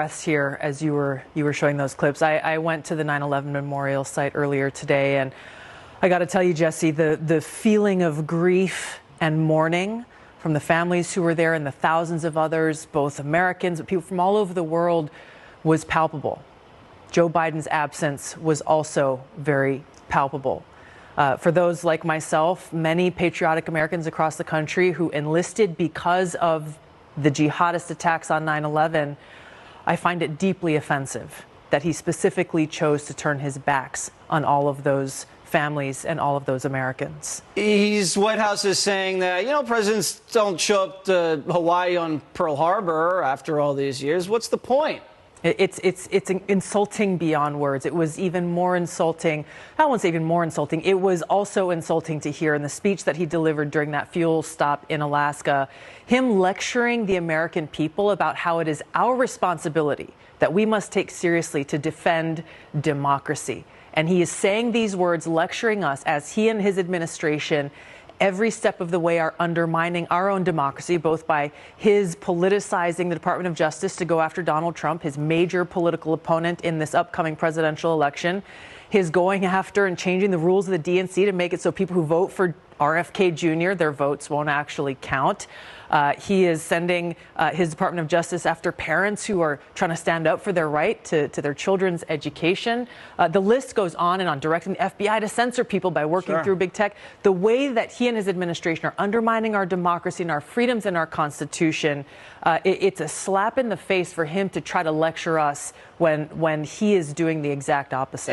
Breaths here as you were showing those clips. I went to the 9/11 memorial site earlier today, and I got to tell you, Jesse, the feeling of grief and mourning from the families who were there and the thousands of others, both Americans and people from all over the world, was palpable. Joe Biden's absence was also very palpable. For those like myself, many patriotic Americans across the country who enlisted because of the jihadist attacks on 9/11, I find it deeply offensive that he specifically chose to turn his backs on all of those families and all of those Americans. White House is saying that, presidents don't show up to Hawaii on Pearl Harbor after all these years. What's the point? It's insulting beyond words. It was even more insulting. I won't say even more insulting. It was also insulting to hear in the speech that he delivered during that fuel stop in Alaska, him lecturing the American people about how it is our responsibility that we must take seriously to defend democracy. And he is saying these words, lecturing us as he and his administration every step of the way are undermining our own democracy, both by his politicizing the Department of Justice to go after Donald Trump, his major political opponent in this upcoming presidential election, his going after and changing the rules of the DNC to make it so people who vote for RFK Jr., their votes won't actually count. He is sending his Department of Justice after parents who are trying to stand up for their right to their children's education. The list goes on and on, directing the FBI to censor people by working through big tech. The way that he and his administration are undermining our democracy and our freedoms and our Constitution, it's a slap in the face for him to try to lecture us when he is doing the exact opposite.